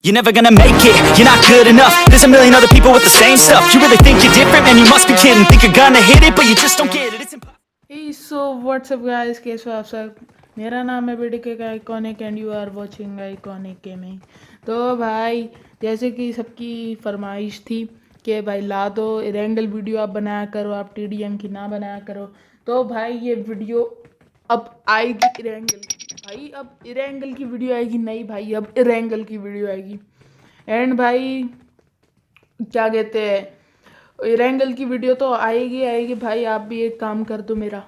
You're never gonna make it, you're not good enough. There's a million other people with the same stuff. You really think you're different? Man, you must be kidding. Think you're gonna hit it, but you just don't get it. It's impossible. Hey, so what's up guys, कैसे हो आप सब। मेरा नाम है BDK का iconic and you are watching iconic gaming. तो भाई जैसे कि सबकी फरमाइश थी कि भाई ला दो इरेंगल वीडियो आप बनाया करो, आप टीडीएम की ना बनाया करो। तो भाई ये वीडियो अब आएगी इरेंगल की। भाई अब इरेंगल की वीडियो आएगी, नहीं भाई अब इरेंगल की वीडियो आएगी। एंड भाई क्या कहते हैं, इरेंगल की वीडियो तो आएगी आएगी। भाई आप भी एक काम कर दो मेरा,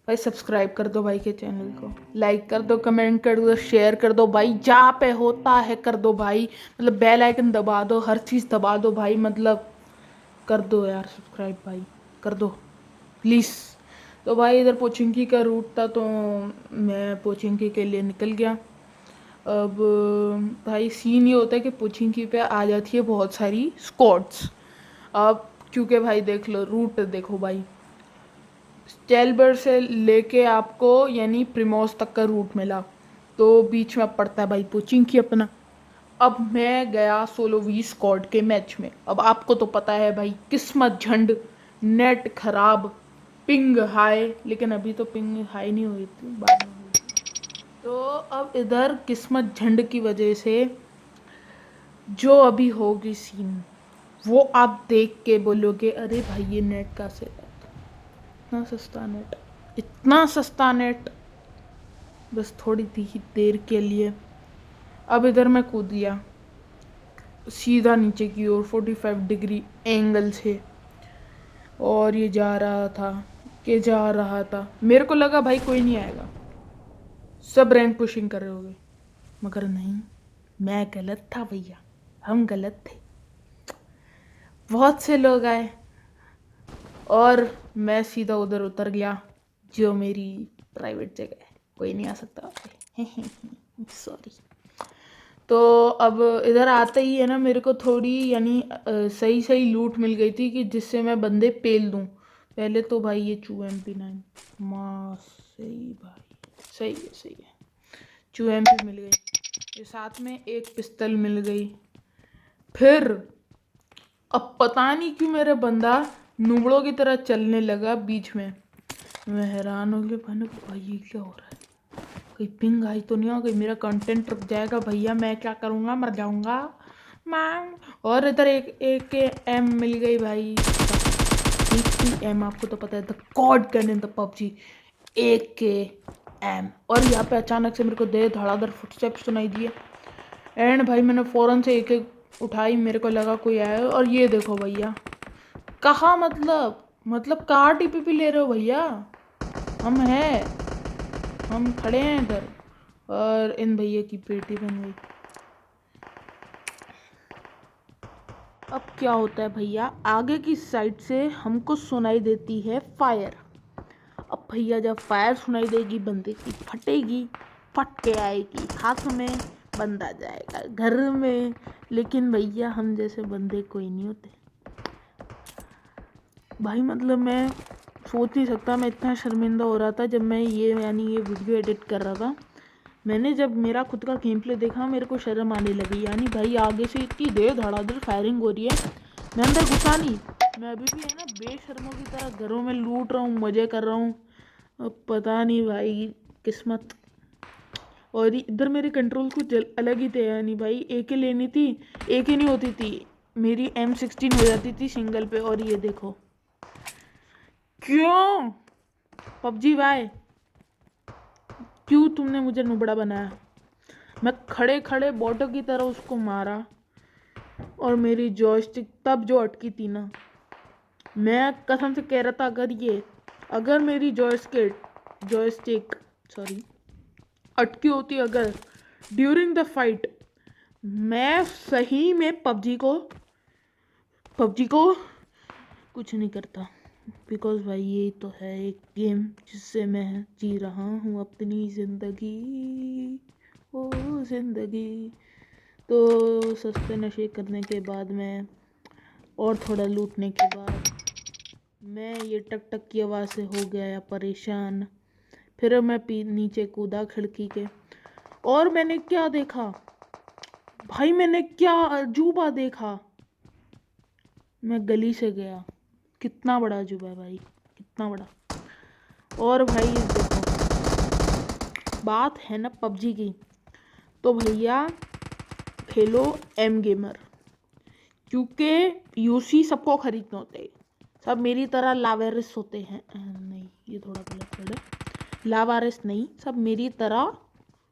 भाई सब्सक्राइब कर दो भाई के चैनल को, लाइक कर दो, कमेंट कर दो, शेयर कर दो भाई, जहाँ पे होता है कर दो भाई। मतलब बेल आइकन दबा दो, हर चीज़ दबा दो भाई, मतलब कर दो यार सब्सक्राइब भाई, कर दो प्लीज़। तो भाई इधर पोचिंकी का रूट था तो मैं पोचिंकी के लिए निकल गया। अब भाई सीन ये होता है कि पोचिंकी पे आ जाती है बहुत सारी स्क्वाड्स। अब क्योंकि भाई देख लो रूट देखो भाई, स्टेलबर्ग से लेके आपको यानी प्रिमोस तक का रूट मिला, तो बीच में पड़ता है भाई पोचिंकी अपना। अब मैं गया सोलो वी स्क्वाड के मैच में। अब आपको तो पता है भाई, किस्मत झंड, नेट खराब, पिंग हाई, लेकिन अभी तो पिंग हाई नहीं हुई थी, बाद में हुई थी। तो अब इधर किस्मत झंड की वजह से जो अभी होगी सीन, वो आप देख के बोलोगे अरे भाई ये नेट का से इतना सस्ता नेट, इतना सस्ता नेट, बस थोड़ी ही देर के लिए। अब इधर मैं कूद गया सीधा नीचे की ओर 45 डिग्री एंगल से, और ये जा रहा था। मेरे को लगा भाई कोई नहीं आएगा, सब रैंक पुशिंग कर रहे होगे, मगर नहीं, मैं गलत था भैया, हम गलत थे। बहुत से लोग आए और मैं सीधा उधर उतर गया, जो मेरी प्राइवेट जगह है, कोई नहीं आ सकता सॉरी। तो अब इधर आते ही है ना, मेरे को थोड़ी यानी सही सही लूट मिल गई थी कि जिससे मैं बंदे पेल दूं। पहले तो भाई ये चू MP9 माँ, सही भाई, सही है, चू MP मिल गई, ये साथ में एक पिस्तल मिल गई। फिर अब पता नहीं क्यों मेरा बंदा नुबड़ों की तरह चलने लगा बीच में। मैं हैरान हो गया, मैंने कहा भाई ये क्या हो रहा है, कोई पिंग आई तो नहीं हो गई, मेरा कंटेंट रुक जाएगा भैया, मैं क्या करूँगा, मर जाऊँगा मैं। और इधर एक एम मिल गई भाई, एम आपको तो पता है, the God can in the PUBG, AKM। और यहाँ पे अचानक से मेरे को दे धड़ाधड़ फुटस्टेप्स सुनाई दिए, एंड भाई मैंने फ़ौरन से एक उठाई, मेरे को लगा कोई आया। और ये देखो भैया, कहाँ मतलब कहाँ TPP ले रहे हो भैया, हम खड़े हैं इधर, और इन भैया की पेटी बन गई। अब क्या होता है भैया, आगे की साइड से हमको सुनाई देती है फायर। अब भैया जब फायर सुनाई देगी, बंदे की फटेगी, फट के आएगी हाथ में, बंदा जाएगा घर में। लेकिन भैया हम जैसे बंदे कोई नहीं होते भाई, मतलब मैं सोच नहीं सकता, मैं इतना शर्मिंदा हो रहा था जब मैं ये ये वीडियो एडिट कर रहा था। मैंने जब मेरा खुद का गेम प्ले देखा, मेरे को शर्म आने लगी, यानी भाई आगे से इतनी देर धड़ाधड़ फायरिंग हो रही है, मैं अंदर घुसा नहीं, मैं अभी भी है ना बेशर्मों की तरह घरों में लूट रहा हूँ, मज़े कर रहा हूँ। अब पता नहीं भाई किस्मत। और इधर मेरे कंट्रोल कुछ अलग ही थे, यानी भाई AK लेनी थी, AK नहीं होती थी, मेरी M16 हो जाती थी सिंगल पे। और ये देखो क्यों पबजी भाई, क्यों तुमने मुझे नुबड़ा बनाया। मैं खड़े खड़े बॉटो की तरह उसको मारा, और मेरी जॉयस्टिक तब जो अटकी थी ना, मैं कसम से कह रहा था, अगर मेरी जॉयस्टिक सॉरी अटकी होती अगर ड्यूरिंग द फाइट, मैं सही में पबजी को कुछ नहीं करता। बिकॉज भाई ये तो है एक गेम जिससे मैं जी रहा हूँ अपनी ज़िंदगी, ओ ज़िंदगी। तो सस्ते नशे करने के बाद में और थोड़ा लूटने के बाद मैं ये टक टक की आवाज़ से हो गया परेशान। फिर मैं नीचे कूदा खिड़की के, और मैंने क्या देखा, भाई मैंने क्या अजूबा देखा। मैं गली से गया, कितना बड़ा अजूबा है भाई, कितना बड़ा। और भाई देखो, बात है ना पबजी की, तो भैया खेलो एम गेमर, क्योंकि यूसी सबको खरीदने होते हैं। सब मेरी तरह लावारिस होते हैं, नहीं ये थोड़ा गलत वर्ड है, लावारिस नहीं, सब मेरी तरह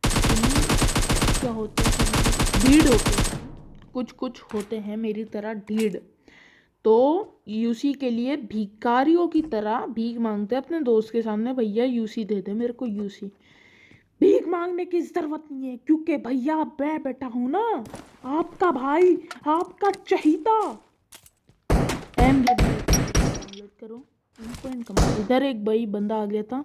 क्या होते हैं, ढीड होते हैं, कुछ कुछ होते हैं मेरी तरह ढीड। तो यूसी के लिए भिखारियों की तरह भीख मांगते हैं अपने दोस्त के सामने, भैया यूसी दे दे मेरे को यूसी। भीख मांगने की जरूरत नहीं है, क्योंकि भैया मैं बेटा हूं ना आपका भाई, आपका चहीता। एम डाउनलोड करो, इधर एक भाई बंदा आ गया था,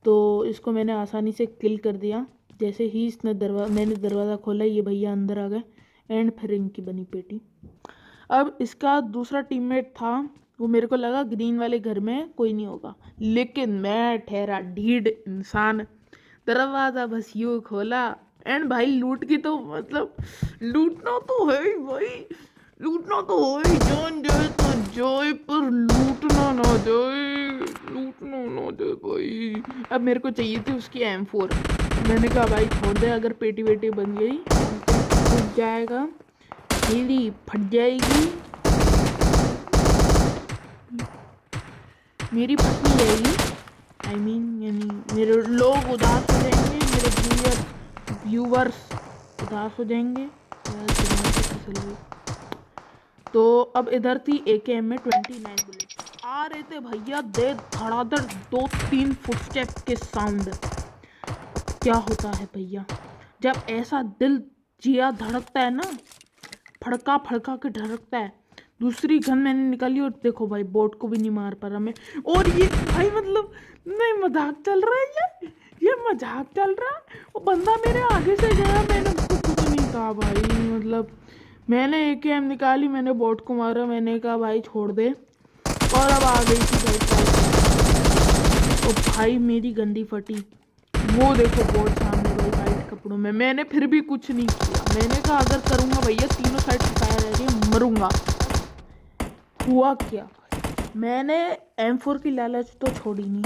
तो इसको मैंने आसानी से किल कर दिया। जैसे ही इसने मैंने दरवाज़ा खोला, ये भैया अंदर आ गए, एंड फिर इनकी बनी पेटी। अब इसका दूसरा टीममेट था, वो मेरे को लगा ग्रीन वाले घर में कोई नहीं होगा, लेकिन मैं ठहरा ढीड इंसान, दरवाज़ा बस यूँ खोला, एंड भाई लूट की तो मतलब लूटना तो है ही भाई, लूटना तो हो ही, जान जाए तो जाए पर लूटना ना जाए, लूटना ना जाए भाई। अब मेरे को चाहिए थी उसकी M4, मैंने कहा भाई छोड़ दे, अगर पेटी वेटी बन गई फट जाएगा, मेरी फट जाएगी, मेरी फट नहीं जाएगी, आई मीन यानी मेरे लोग उदास हो जाएंगे, मेरे व्यूवर्स उदास हो जाएंगे। तो अब इधर थी AKM में 29 बुलेट आ रहे थे भैया, दे धड़ाधड़ 2-3 फुटस्टेप के साउंड। क्या होता है भैया जब ऐसा दिल जिया धड़कता है ना, फड़का फड़का के धड़कता है। दूसरी गन मैंने निकाली और देखो भाई बोट को भी नहीं मार पा रहा मैं। और ये भाई मतलब नहीं, मजाक चल रहा है, ये मजाक चल रहा है। वो बंदा मेरे आगे से गया, मैंने उसको कुछ नहीं कहा भाई, मतलब मैंने AKM निकाली, मैंने बोट को मारा, मैंने कहा भाई छोड़ दे, और अब आ गई थी भाई। तो भाई मेरी गंदी फटी, वो देखो बोट सामने भाई वाइट कपड़ों में, मैंने फिर भी कुछ नहीं किया, मैंने कहा अगर करूँगा भैया तीनों साइड से फायर रह रही मरूंगा। हुआ क्या, मैंने M4 की लालच तो छोड़ी नहीं,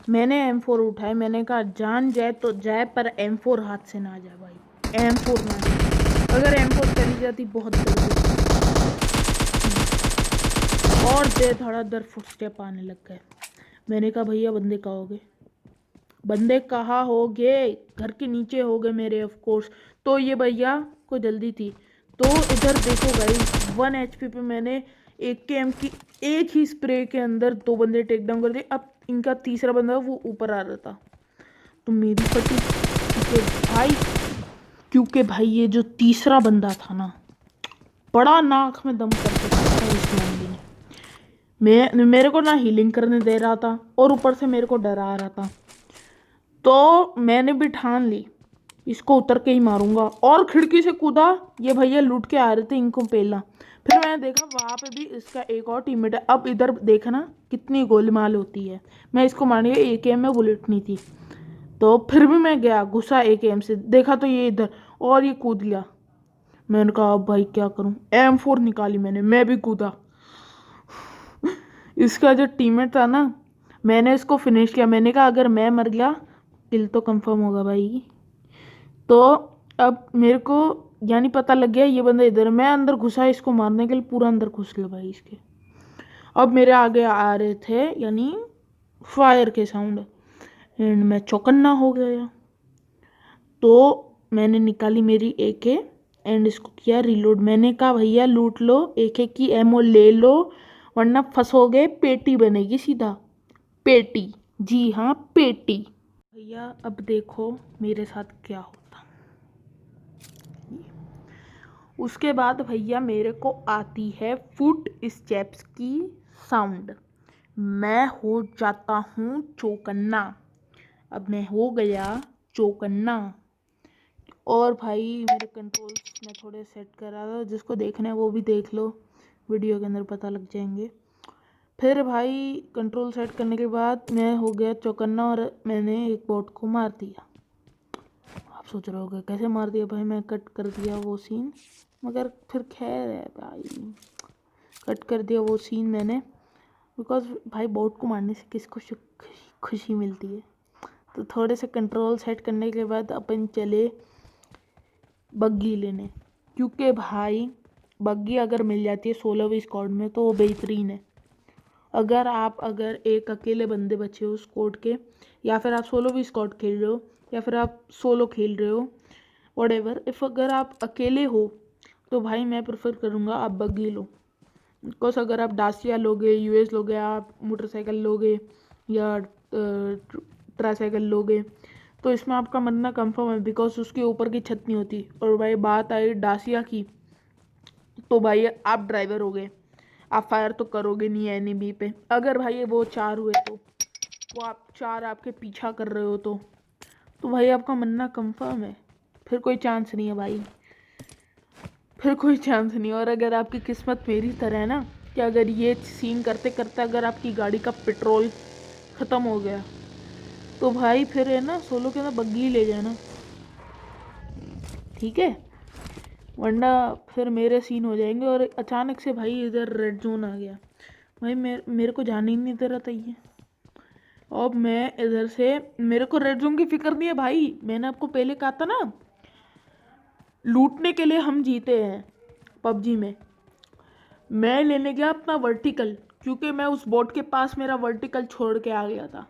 मैंने M4 उठाए, मैंने कहा जान जाए तो जाए पर M4 हाथ से ना जाए भाई, M4 ना जाए, अगर M4 चली जाती बहुत दर्द और दे धड़ाधड़ फुटस्टेप आने लग गए। मैंने कहा भैया बंदे कहाँ हो गए, बंदे कहाँ हो गए, घर के नीचे हो गए मेरे ऑफ कोर्स। तो ये भैया को जल्दी थी, तो इधर देखो भाई 1 HP पे मैंने AKM की एक ही स्प्रे के अंदर 2 बंदे टेक डाउन कर दिए। अब इनका तीसरा बंदा वो ऊपर आ रहा था, तो मेरी फटी क्योंकि भाई ये जो तीसरा बंदा था ना, बड़ा नाक में दम करके था इस बंदे ने, मेरे को ना हीलिंग करने दे रहा था और ऊपर से मेरे को डरा रहा था। तो मैंने भी ठान ली इसको उतर के ही मारूंगा, और खिड़की से कूदा, ये भैया लूट के आ रहे थे इनको पहला। फिर मैंने देखा वहाँ पे भी इसका एक और टीममेट है। अब इधर देखना कितनी गोलमाल होती है, मैं इसको मारने गया, AKM में बुलेट नहीं थी, तो फिर भी मैं गया घुसा AKM से, देखा तो ये इधर और ये कूद गया। मैंने कहा अब भाई क्या करूँ, M4 निकाली मैंने, मैं भी कूदा। इसका जो टीममेट था ना, मैंने इसको फिनिश किया, मैंने कहा अगर मैं मर गया किल तो कंफर्म होगा भाई। तो अब मेरे को यानी पता लग गया ये बंदा इधर, मैं अंदर घुसा इसको मारने के लिए, पूरा अंदर घुस गया भाई इसके। अब मेरे आगे आ रहे थे यानी फायर के साउंड, एंड मैं चौकन्ना हो गया। तो मैंने निकाली मेरी AK एंड इसको किया रीलोड। मैंने कहा भैया लूट लो, AK की एमओ ले लो, वरना फंसोगे, पेटी बनेगी सीधा, पेटी, जी हाँ पेटी। भैया अब देखो मेरे साथ क्या होता। उसके बाद भैया मेरे को आती है फुट स्टेप्स की साउंड, मैं हो जाता हूँ चौकन्ना। अब मैं हो गया चौकन्ना, और भाई मेरे कंट्रोल्स मैं थोड़े सेट करा था, जिसको देखना है वो भी देख लो, वीडियो के अंदर पता लग जाएंगे। फिर भाई कंट्रोल सेट करने के बाद मैं हो गया चौकन्ना, और मैंने एक बॉट को मार दिया। आप सोच रहे होगे कैसे मार दिया भाई, मैं कट कर दिया वो सीन, मगर फिर खैर है भाई, कट कर दिया वो सीन मैंने, बिकॉज भाई बोट को मारने से किसको खुशी मिलती है। तो थोड़े से कंट्रोल सेट करने के बाद अपन चले बग्गी लेने, क्योंकि भाई बग्गी अगर मिल जाती है 16वीं स्क्वाड में तो वो बेहतरीन है। अगर एक अकेले बंदे बचे हो स्क्वाड के, या फिर आप 16वीं स्क्वाड खेल रहे हो, या फिर आप सोलो खेल रहे हो, व्हाटएवर, इफ़ अगर आप अकेले हो तो भाई मैं प्रेफर करूँगा आप बग्गी लो। बिकॉज अगर आप डासिया लोगे, यूएस लोगे, आप मोटरसाइकिल लोगे या ट्राईसाइकिल लोगे तो इसमें आपका मरना कंफर्म है, बिकॉज उसके ऊपर की छत नहीं होती। और भाई बात आई डासिया की, तो भाई आप ड्राइवर हो गए, आप फायर तो करोगे नहीं एनिमी पे। अगर भाई वो 4 हुए तो वो आप 4 आपके पीछा कर रहे हो तो भाई आपका मरना कंफर्म है, फिर कोई चांस नहीं है भाई, फिर कोई चांस नहीं। और अगर आपकी किस्मत मेरी तरह है ना कि अगर ये सीन करते करते अगर आपकी गाड़ी का पेट्रोल ख़त्म हो गया तो भाई फिर है ना सोलो के अंदर बग्गी ले जाना, ठीक है, वरना फिर मेरे सीन हो जाएंगे। और अचानक से भाई इधर रेड जोन आ गया, भाई मेरे को जाने ही नहीं दे रहा था ये। अब मैं इधर से, मेरे को रेड जोन की फिक्र नहीं है भाई, मैंने आपको पहले कहा था ना लूटने के लिए हम जीते हैं पबजी में। मैं लेने गया अपना वर्टिकल, क्योंकि मैं उस बोट के पास मेरा वर्टिकल छोड़ के आ गया था।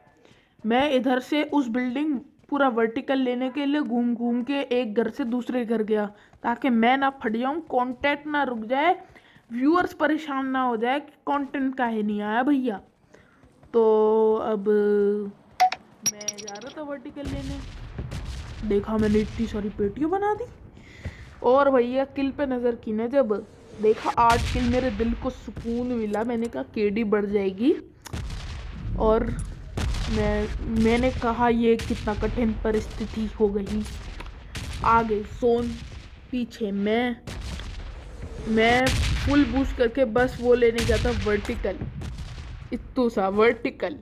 मैं इधर से उस बिल्डिंग पूरा वर्टिकल लेने के लिए घूम घूम के एक घर से दूसरे घर गया, ताकि मैं ना फट जाऊँ, कंटेंट ना रुक जाए, व्यूअर्स परेशान ना हो जाए कि कंटेंट काहे नहीं आया भैया। तो अब मैं जा रहा था वर्टिकल लेने, देखा मैंने इतनी सारी पेटियाँ बना दी, और भैया किल पे नज़र की ना जब देखा 8 किल, मेरे दिल को सुकून मिला। मैंने कहा केडी बढ़ जाएगी, और मैंने कहा ये कितना कठिन परिस्थिति हो गई। आगे सोन, पीछे मैं फुल बूस्ट करके बस वो लेने गया था वर्टिकल, इतू सा वर्टिकल,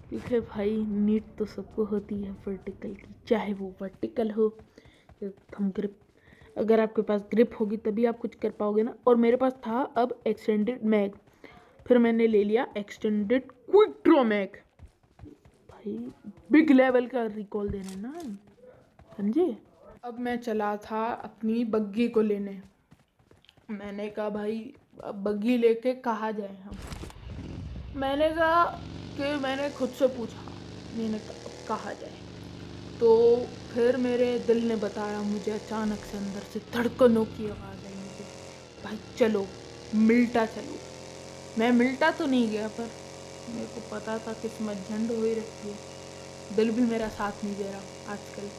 क्योंकि भाई नीड तो सबको होती है वर्टिकल की, चाहे वो वर्टिकल हो या थंब ग्रिप। अगर आपके पास ग्रिप होगी तभी आप कुछ कर पाओगे ना। और मेरे पास था अब एक्सटेंडेड मैग, फिर मैंने ले लिया एक्सटेंडेड क्विक ड्रॉ मैग, भाई बिग लेवल का रिकॉल देना ना, समझे। अब मैं चला था अपनी बग्गी को लेने, मैंने कहा भाई अब बग्गी लेके कहाँ जाए हम। मैंने कहा कि मैंने खुद से पूछा, मैंने कहाँ जाए, तो फिर मेरे दिल ने बताया मुझे, अचानक से अंदर से धड़कनों की आवाज़ आई मुझे, भाई चलो मिल्टा चलो। मैं मिल्टा तो नहीं गया, पर मेरे को पता था किस्मत झंड हो ही रखी है, दिल भी मेरा साथ नहीं दे रहा आजकल,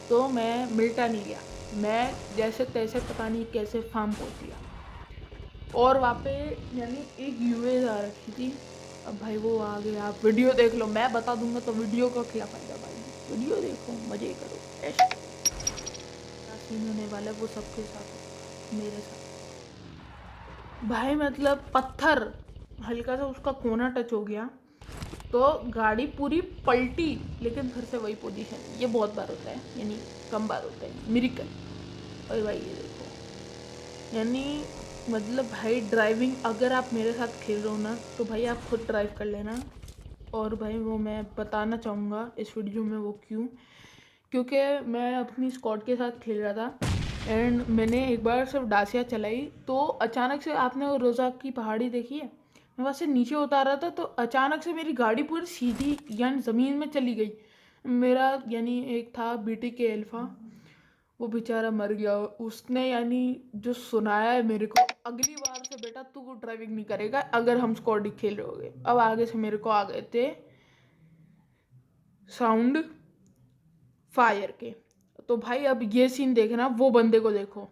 तो मैं मिल्टा नहीं गया। मैं जैसे तैसे पता नहीं कैसे फार्म पहुँच गया, और वहाँ पे यानी एक यूएस आ रखी थी। अब भाई वो आ गए, आप वीडियो देख लो, मैं बता दूंगा तो वीडियो का क्या फ़ायदा भाई, वीडियो देखो मज़े करो, ऐश सीन होने वाला वो सबके साथ मेरे साथ। भाई मतलब पत्थर हल्का सा उसका कोना टच हो गया तो गाड़ी पूरी पलटी, लेकिन फिर से वही पोजीशन। ये बहुत बार होता है, यानी कम बार होता है, मिरेकल। और भाई ये देखो, यानी मतलब भाई ड्राइविंग अगर आप मेरे साथ खेल रहे हो ना तो भाई आप खुद ड्राइव कर लेना। और भाई वो मैं बताना चाहूँगा इस वीडियो में, वो क्योंकि मैं अपनी स्क्वाड के साथ खेल रहा था एंड मैंने एक बार सिर्फ डासिया चलाई, तो अचानक से आपने वो रोज़ा की पहाड़ी देखी है, मैं वहाँ से नीचे उतार रहा था तो अचानक से मेरी गाड़ी पूरी सीधी यानी ज़मीन में चली गई। मेरा यानी एक था बीटी के अल्फा, वो बेचारा मर गया। उसने यानी जो सुनाया है मेरे को, अगली बार से बेटा तू ड्राइविंग नहीं करेगा अगर हम स्क्वाड खेल रहे होगे। अब आगे से मेरे को आ गए थे साउंड फायर के, तो भाई अब ये सीन देखना, वो बंदे को देखो,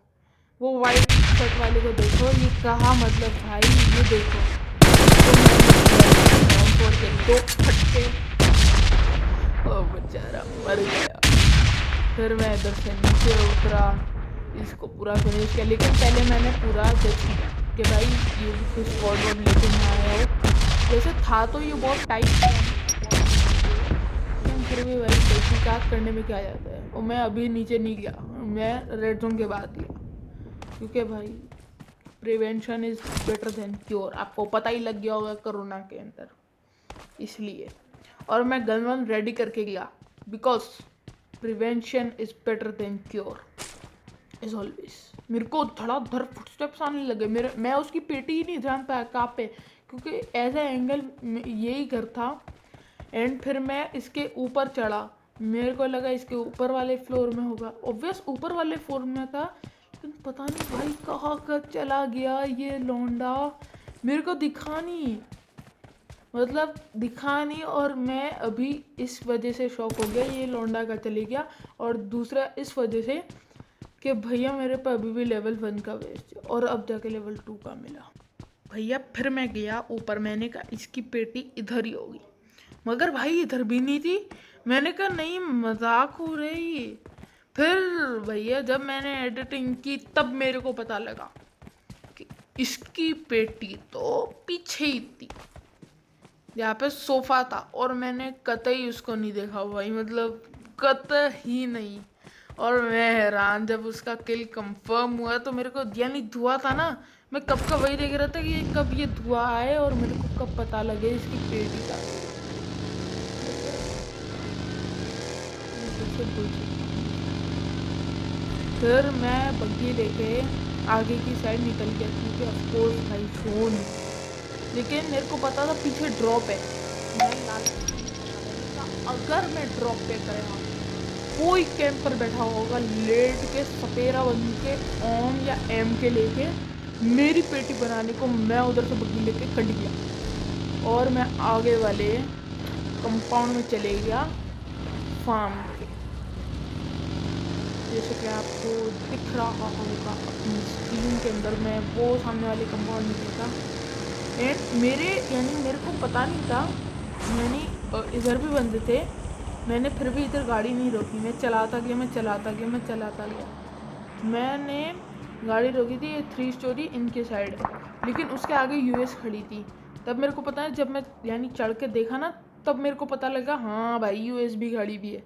वो वाइट शर्ट वाले को देखो, ये कहा मतलब भाई ये देखो, तो फटके ओ बेचारा मर गया। फिर मैं इधर से नीचे उतरा, इसको पूरा फिनिश किया, लेकिन पहले मैंने पूरा चेक किया कि भाई ये भी कुछ स्क्वाड वॉड लेके नहीं आया हो। वैसे था तो ये बहुत टाइट, लेकिन फिर फिर भी भाई तहकीकात करने में क्या जाता है। और मैं अभी नीचे नहीं गया, मैं रेड जोन के बाद गया, क्योंकि भाई prevention is better than cure, आपको पता ही लग गया होगा कोरोना के अंदर, इसलिए। और मैं गन वन रेडी करके गया, because prevention is better than cure is always. मेरे को धड़ाधड़ फुटस्टेप्स आने लगे, मैं उसकी पेटी ही नहीं जान पाया कहाँ पे, क्योंकि एज ए एंगल यही घर था। एंड फिर मैं इसके ऊपर चढ़ा, मेरे को लगा इसके ऊपर वाले फ्लोर में होगा, ऑब्वियस ऊपर वाले फ्लोर में था, लेकिन पता नहीं भाई कहाँ का चला गया ये लौंडा, मेरे को दिखा नहीं, मतलब दिखा नहीं। और मैं अभी इस वजह से शॉक हो गया, ये लौंडा का चले गया, और दूसरा इस वजह से कि भैया मेरे पे अभी भी लेवल 1 का वेस्ट है, और अब जाके लेवल 2 का मिला। भैया फिर मैं गया ऊपर, मैंने कहा इसकी पेटी इधर ही होगी, मगर भाई इधर भी नहीं थी। मैंने कहा नहीं मजाक हो रही। फिर भैया जब मैंने एडिटिंग की तब मेरे को पता लगा कि इसकी पेटी तो पीछे ही थी, यहाँ पे सोफा था, और मैंने कतई उसको नहीं देखा भाई, मतलब कतई नहीं। और मैं हैरान, जब उसका किल कंफर्म हुआ तो मेरे को यानी धुआं था ना, मैं कब का वही देख रहा था कि कब ये धुआं आए और मेरे को कब पता लगे इसकी पेटी का। फिर मैं बग्गी लेके आगे की साइड निकल गया, क्योंकि ऑफकोर्स भाई फोन, लेकिन मेरे को पता था पीछे ड्रॉप है। मैं अगर मैं ड्रॉप पे गया, कोई कैंप पर बैठा होगा लेट के सपेरा बन के ऑन या एम के लेके मेरी पेटी बनाने को, मैं उधर से बग्गी लेके कट गया और मैं आगे वाले कंपाउंड में चले गया फार्म के। जैसे कि आपको दिख रहा होगा अपनी स्क्रीन के अंदर, मैं वो सामने वाले कंपाउंड में देखा। एंड मेरे को पता नहीं था, इधर भी बंदे थे, मैंने फिर भी इधर गाड़ी नहीं रोकी, मैं चलाता गया। मैंने गाड़ी रोकी थी 3 स्टोरी इनके साइड, लेकिन उसके आगे यूएस खड़ी थी। तब मेरे को पता है, जब मैं चढ़ के देखा ना, तब मेरे को पता लगा हाँ भाई यूएस भी खड़ी भी है।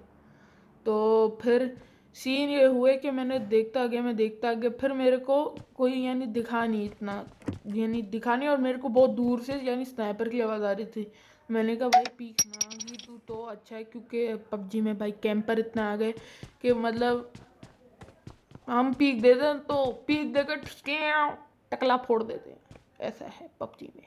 तो फिर सीन ये हुए कि मैं देखता गया, फिर मेरे को कोई दिखा नहीं, और मेरे को बहुत दूर से स्नाइपर की आवाज़ आ रही थी। मैंने कहा भाई पीक मांगी तू तो अच्छा है, क्योंकि पबजी में भाई कैंपर इतना आ गए कि मतलब हम पीक देते हैं तो पीक देकर टकला फोड़ देते हैं, ऐसा है पबजी में।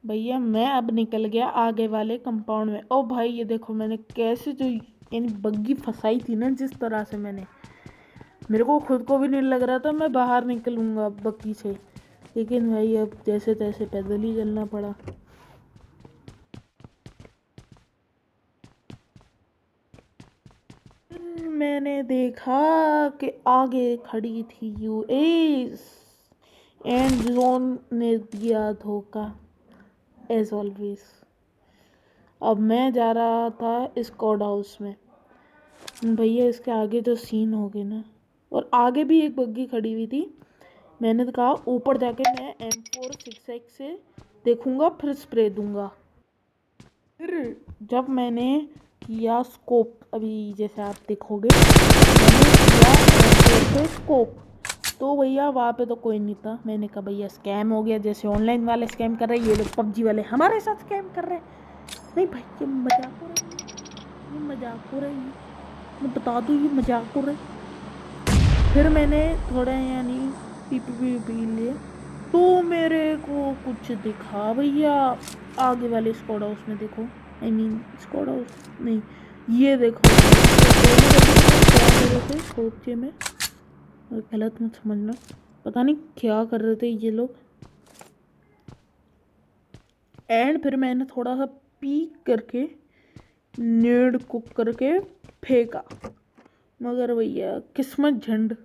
भैया मैं अब निकल गया आगे वाले कंपाउंड में। ओ भाई ये देखो मैंने कैसे जो बग्गी फंसाई थी ना, जिस तरह से मेरे को खुद को भी नहीं लग रहा था मैं बाहर निकलूंगा बग्गी से, लेकिन भाई अब जैसे तैसे पैदल ही चलना पड़ा। मैंने देखा कि आगे खड़ी थी यूएस एंड जोन ने दिया धोखा एज ऑलवेज। अब मैं जा रहा था स्क्वाड हाउस में, भैया इसके आगे जो सीन हो गए ना, और आगे भी एक बग्गी खड़ी हुई थी। मैंने तो कहा ऊपर जाके मैं M4 से देखूंगा, फिर स्प्रे दूंगा। फिर जब मैंने किया स्कोप, अभी जैसे आप देखोगे मैंने किया M4 से स्कोप, तो भैया वहाँ पे तो कोई नहीं था। मैंने कहा भैया स्कैम हो गया, जैसे ऑनलाइन वाले स्कैम कर रहे हैं ये लोग पबजी वाले हमारे साथ स्कैम कर रहे हैं। नहीं भाई ये मजाक हो रहा है। ये मजाक हो रहा है, मैं बता दूँ ये मजाक हो रहा है। फिर मैंने थोड़ा यानी पी पी पी पी लिए तो मेरे को कुछ दिखा भैया आगे वाले स्क्वाड हाउस में। देखो आई मीन स्क्वाड हाउस नहीं, ये देखो क्या कर रहे थे खोपचे में, गलत मत समझना, पता नहीं क्या कर रहे थे ये लोग। एंड फिर मैंने थोड़ा सा पीक करके नेड कुक करके फेंका, मगर भैया किस्मत झंड,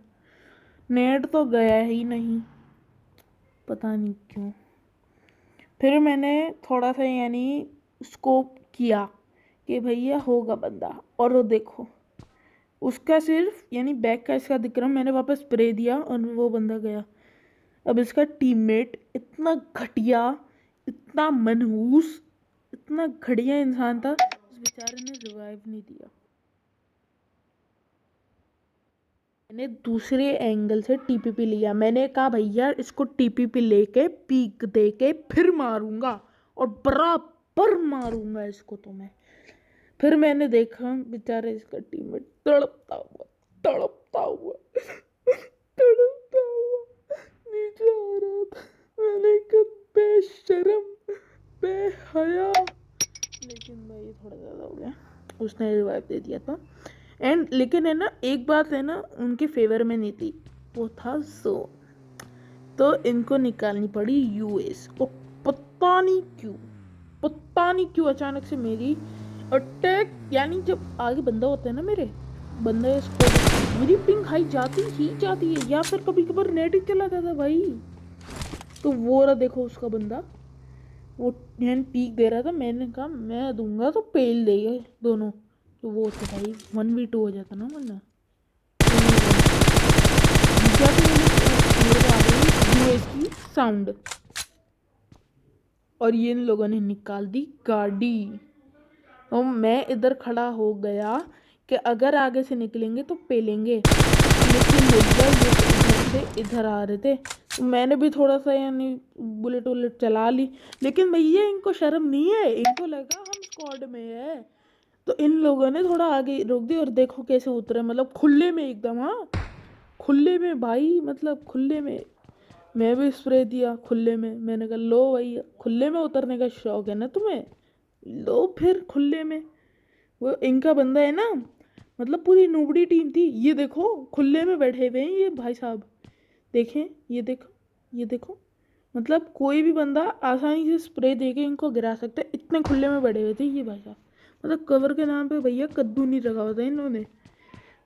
नेट तो गया ही नहीं, पता नहीं क्यों। फिर मैंने थोड़ा सा यानी स्कोप किया कि भैया होगा बंदा, और वो देखो उसका सिर्फ यानी बैक का इसका दिख रहा, मैंने वापस स्प्रे दिया और वो बंदा गया। अब इसका टीममेट इतना घटिया, इतना मनहूस, इतना घटिया इंसान था, उस बेचारे ने रिवाइव नहीं दिया। मैंने दूसरे एंगल से टीपीपी लिया, मैंने कहा भैया इसको टीपीपी लेके पीक दे के फिर मारूंगा और बराबर मारूंगा इसको तो मैं। फिर मैंने देखा बेचारे इसका टीममेट तड़पता हुआ तड़पता हुआ तड़पता हुआ नीचे आ रहा था। मैंने कहा बेशरम बेहया, लेकिन भाई थोड़ा ज़्यादा हो गया, उसने रिवाइव दे दिया था। एंड लेकिन है ना एक बात है ना उनके फेवर में नहीं थी, वो था जोन, तो इनको निकालनी पड़ी यूएस। और पता नहीं क्यों अचानक से मेरी अटैक यानी जब आगे बंदा होता है ना मेरे बंदा इसको मेरी पिंग हाई जाती है, या फिर कभी कभार नेट ही चला जाता भाई। तो वो रहा देखो उसका बंदा, वो हैंड पीक दे रहा था, मैंने कहा मैं दूंगा तो पेल देगा दोनों, तो वो तो भाई 1v2 हो जाता ना वरना। क्या तो मेरे को आ गई यूएस की साउंड, और ये इन लोगों ने निकाल दी गाड़ी। तो मैं इधर खड़ा हो गया कि अगर आगे से निकलेंगे तो पेलेंगे, लेकिन भैया ये इधर से इधर आ रहे थे, तो मैंने भी थोड़ा सा यानी बुलेट वुलेट चला ली। लेकिन भैया इनको शर्म नहीं है, इनको लगा हम स्क्वाड में है, तो इन लोगों ने थोड़ा आगे रोक दी। और देखो कैसे उतरे, मतलब खुले में एकदम, हाँ खुले में भाई, मतलब खुले में। मैं भी स्प्रे दिया खुले में, मैंने कहा लो भाई खुले में उतरने का शौक है ना तुम्हें, लो फिर खुले में। वो इनका बंदा है ना, मतलब पूरी नूबड़ी टीम थी, ये देखो खुले में बैठे हुए हैं ये भाई साहब, देखें ये देखो मतलब कोई भी बंदा आसानी से स्प्रे देके इनको गिरा सकता है, इतने खुले में बैठे हुए थे ये भाई साहब। मतलब कवर के नाम पे भैया कद्दू नहीं रखा हुआ था इन्होंने,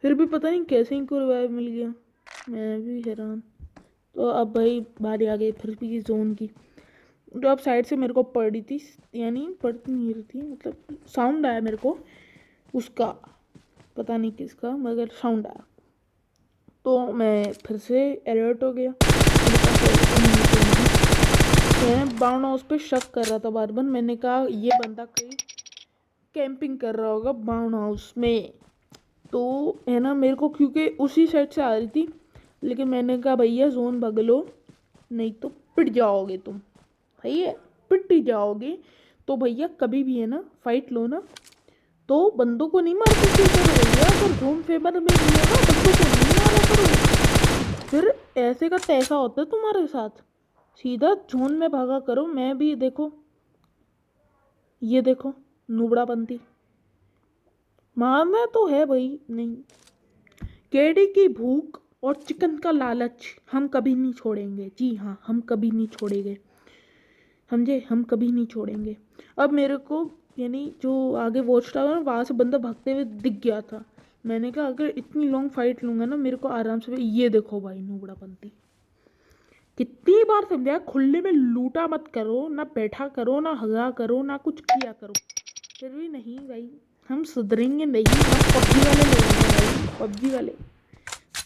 फिर भी पता नहीं कैसे इनको रिवाइव मिल गया, मैं भी हैरान। तो अब भाई बारी आ गई फिर भी जोन की, जो अब साइड से मेरे को पड़ रही थी, यानी पड़ती नहीं रही थी, मतलब साउंड आया मेरे को उसका, पता नहीं किसका मगर साउंड आया, तो मैं फिर से अलर्ट हो गया। मैं बाउंड हाउस पे शक कर रहा था बार बार, मैंने कहा ये बंदा कहीं कैंपिंग कर रहा होगा बाउंड हाउस में, तो है ना मेरे को क्योंकि उसी साइड से आ रही थी, लेकिन मैंने कहा भैया जोन भगलो नहीं तो पिट जाओगे तुम, सही है पिट ही जाओगे। तो भैया कभी भी है ना फाइट लो ना तो बंदों को नहीं मार सकते करो भैया, अगर जोन फेवर में भी है ना बंदों को नहीं मारा करो, फिर ऐसे का तैसा होता है तुम्हारे साथ, सीधा जोन में भागा करो। मैं भी देखो ये देखो नुबड़ा बनती, मारना तो है भाई, नहीं केड़ी की भूख और चिकन का लालच हम कभी नहीं छोड़ेंगे, जी हाँ हम कभी नहीं छोड़ेंगे, समझे, हम कभी नहीं छोड़ेंगे। अब मेरे को यानी जो आगे वॉच टावर वहाँ से बंदा भागते हुए दिख गया था, मैंने कहा अगर इतनी लॉन्ग फाइट लूँगा ना मेरे को आराम से, ये देखो भाई नुबड़ा बनती, कितनी बार समझाया खुले में लूटा मत करो, ना बैठा करो ना हगा करो ना कुछ किया करो, फिर भी नहीं भाई हम सुधरेंगे नहीं, हम पबजी वाले लोग हैं भाई, पबजी वाले।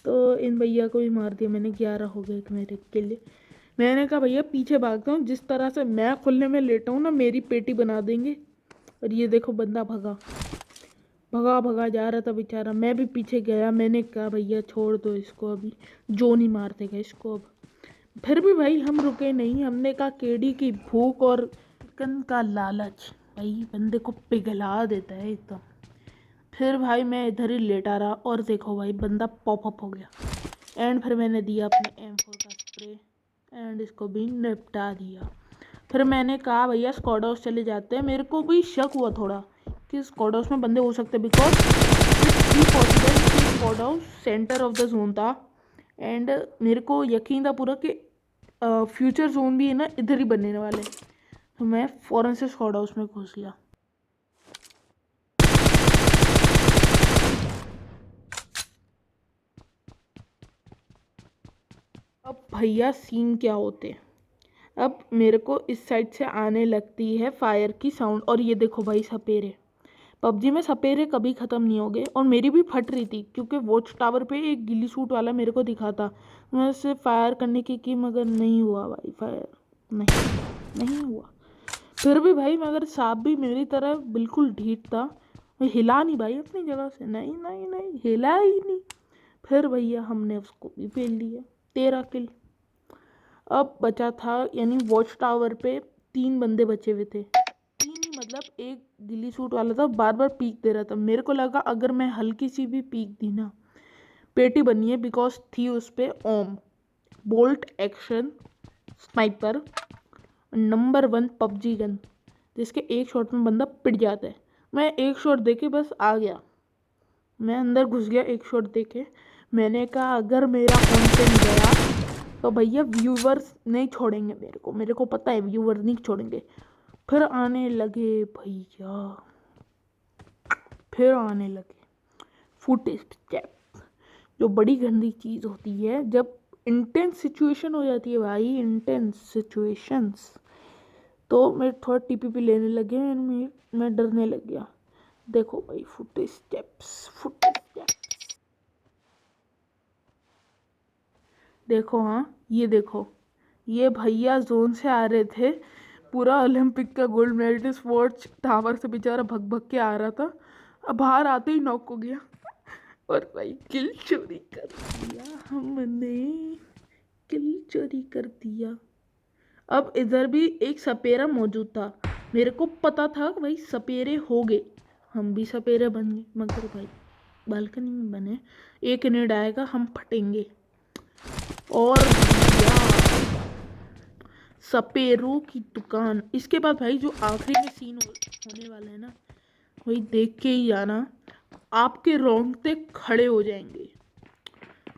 तो इन भैया को भी मार दिया मैंने, 11 हो गए मेरे के लिए। मैंने कहा भैया पीछे भागता हूँ, जिस तरह से मैं खुलने में लेटा हूँ ना मेरी पेटी बना देंगे। और ये देखो बंदा भगा भगा भगा जा रहा था बेचारा, मैं भी पीछे गया, मैंने कहा भैया छोड़ दो इसको, अभी जो नहीं मार देगा इसको अब। फिर भी भाई हम रुके नहीं, हमने कहा केडी की भूख और चिकन का लालच भाई बंदे को पिघला देता है एकदम, फिर भाई मैं इधर ही लेटा रहा और देखो भाई बंदा पॉपअप हो गया। एंड फिर मैंने दिया अपने M4 का स्प्रे एंड इसको भी निपटा दिया। फिर मैंने कहा भैया स्क्वाड हाउस चले जाते हैं। मेरे को भी शक हुआ थोड़ा कि स्क्वाड हाउस में बंदे हो सकते हैं, बिकॉज इट्स बी पॉसिबल कि squad house centre of the zone था। एंड मेरे को यकीन था पूरा कि फ्यूचर जोन भी है ना इधर ही बनने वाले। तो मैं फ़ौरन से स्क्वाड हाउस में घुस गया। अब भैया सीन क्या होते, अब मेरे को इस साइड से आने लगती है फायर की साउंड। और ये देखो भाई सपेरे, पबजी में सपेरे कभी ख़त्म नहीं हो गए। और मेरी भी फट रही थी क्योंकि वॉच टावर पे एक गिल्ली सूट वाला मेरे को दिखा था। मैं उससे फायर करने की मगर नहीं हुआ भाई, फायर नहीं हुआ। फिर भी भाई मगर सांप भी मेरी तरह बिल्कुल ढीठ था, मैं हिला नहीं भाई अपनी जगह से, नहीं हिला ही नहीं। फिर भैया हमने उसको भी फेल लिया, 13 किल। अब बचा था यानी वॉच टावर पे 3 बंदे बचे हुए थे। 3 ही मतलब एक गिल्ली सूट वाला था, बार बार पीक दे रहा था। मेरे को लगा अगर मैं हल्की सी भी पीक दी ना पेटी बनी है, बिकॉज थी उस पर ओम bolt action sniper number 1 PUBG gun, जिसके एक शॉट में बंदा पिट जाता है। मैं एक शॉट देके बस आ गया, मैं अंदर घुस गया एक शॉट देके। मैंने कहा अगर मेरा कंटेंट गया तो भैया व्यूवर्स नहीं छोड़ेंगे मेरे को पता है व्यूवर्स नहीं छोड़ेंगे। फिर आने लगे भैया, फिर आने लगे फुट स्टेप, जो बड़ी गंदी चीज़ होती है जब इंटेंस सिचुएशन हो जाती है भाई, इंटेंस सिचुएशंस। तो मैं थोड़ा टीपीपी लेने लगे, मैं डरने लग गया। देखो भाई फुट स्टेप्स देखो, हाँ ये देखो, ये भैया जोन से आ रहे थे, पूरा ओलंपिक का गोल्ड मेडलिस्ट वॉच टावर से बेचारा भग भग के आ रहा था। अब बाहर आते ही नॉक हो गया और भाई किल चोरी कर दिया हमने, किल चोरी कर दिया। अब इधर भी एक सपेरा मौजूद था, मेरे को पता था कि भाई सपेरे हो गए, हम भी सपेरे बन गए। मगर भाई बालकनी में बने, एक नेड आएगा हम फटेंगे। और सपेरों की दुकान। इसके बाद भाई जो आखिरी में सीन होने वाला है ना, वही देख के ही जाना, आपके रोंगटे खड़े हो जाएंगे,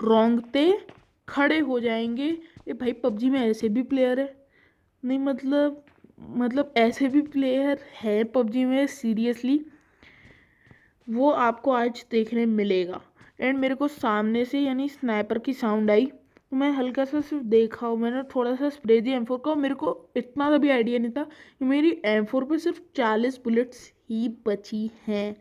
रोंगटे खड़े हो जाएंगे। ये भाई पबजी में ऐसे भी प्लेयर है, नहीं मतलब ऐसे भी प्लेयर है पबजी में सीरियसली, वो आपको आज देखने मिलेगा। एंड मेरे को सामने से यानी स्नाइपर की साउंड आई, तो मैं हल्का सा सिर्फ देखा, मैंने थोड़ा सा स्प्रे दिया M4 का। मेरे को इतना भी आइडिया नहीं था कि मेरी M4 पे सिर्फ 40 बुलेट्स ही बची हैं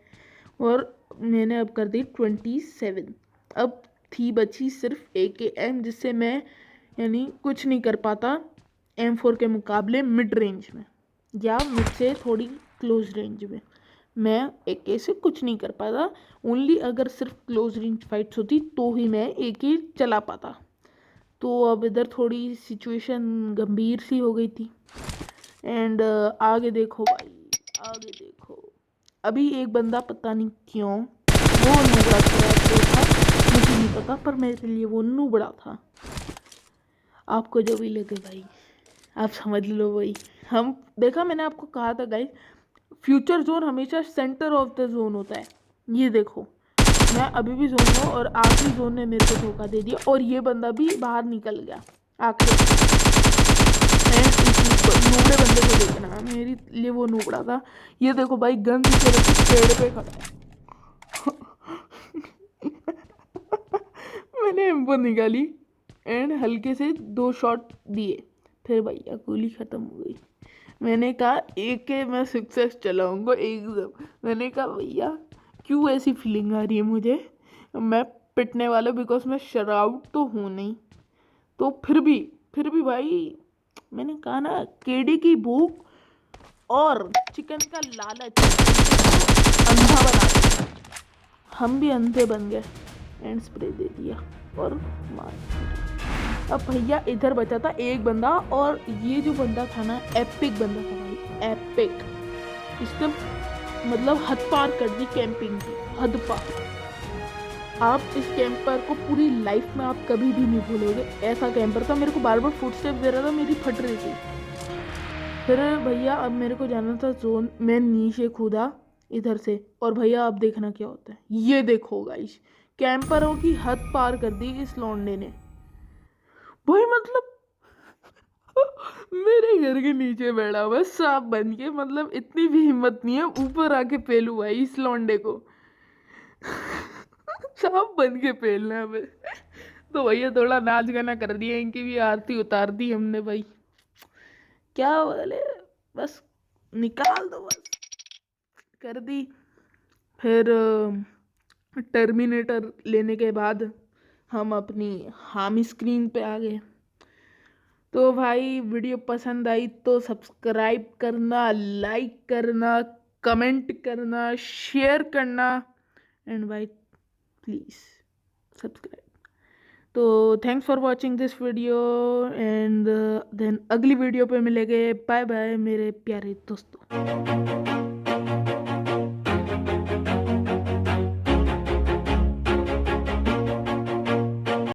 और मैंने अब कर दी 27। अब थी बची सिर्फ AKM, जिससे मैं यानी कुछ नहीं कर पाता M4 के मुकाबले मिड रेंज में, या मिड से थोड़ी क्लोज रेंज में मैं AK से कुछ नहीं कर पाता। ओनली अगर सिर्फ क्लोज रेंज फाइट्स होती तो ही मैं AK चला पाता। तो अब इधर थोड़ी सिचुएशन गंभीर सी हो गई थी। एंड आगे देखो भाई, आगे देखो, अभी एक बंदा पता नहीं क्यों वो नुबड़ा था, मुझे नहीं पता, पर मेरे लिए वो नुबड़ा था। आपको जो भी लगे भाई आप समझ लो भाई। हम देखा, मैंने आपको कहा था गाइस, फ्यूचर जोन हमेशा सेंटर ऑफ द जोन होता है। ये देखो मैं अभी भी जोन हूँ और आखिरी जोन ने मेरे को धोखा दे दिया और ये बंदा भी बाहर निकल गया आखिर। नूबड़े बंदे को देखना, मेरे लिए वो नूबड़ा था। ये देखो भाई गन की तरह से पेड़ पे खड़ा है मैंने M4 निकाली एंड हल्के से 2 शॉट दिए, फिर भैया गोली ख़त्म हो गई। मैंने कहा AK मैं सक्सेस चलाऊंगा एकदम। मैंने कहा भैया क्यों ऐसी फीलिंग आ रही है मुझे, मैं पिटने वाला, बिकॉज मैं शराउट तो हूँ नहीं। तो फिर भी भाई मैंने कहा ना, केडी की भूख और चिकन का लालच अंधा बना दिया, हम भी अंधे बन गए। एंड स्प्रे दे दिया और मार दिया। अब भैया इधर बचा था एक बंदा, और ये जो बंदा था ना एपिक बंदा था भाई, एपिक। इसने मतलब हद पार कर दी कैंपिंग की, हद पार। आप इस कैंपर को पूरी लाइफ में आप कभी भी नहीं भूलोगे। ऐसा कैंपर था, मेरे को बार बार फुटस्टेप दे रहा था, मेरी फट रही थी। फिर भैया अब मेरे को जाना था जोन, मैं नीचे कूदा इधर से, और भैया अब देखना क्या होता है। ये देखो गाइस, कैंपरों की हद पार कर दी इस लौंडे ने भाई। मतलब मेरे घर के नीचे बैठा हुआ सांप बन के, मतलब इतनी भी हिम्मत नहीं है ऊपर आके पेलू भाई इस लौंडे को। सांप बन के पेलना है हमें। तो भैया थोड़ा नाच गाना कर दिया, इनकी भी आरती उतार दी हमने भाई। क्या बोले, बस निकाल दो, बस कर दी। फिर टर्मिनेटर लेने के बाद हम अपनी हामी स्क्रीन पे आ गए। तो भाई वीडियो पसंद आई तो सब्सक्राइब करना, लाइक करना, कमेंट करना, शेयर करना, एंड भाई प्लीज़ सब्सक्राइब। तो thanks for watching this video, and then अगली वीडियो पे मिलेंगे। बाय बाय मेरे प्यारे दोस्तों।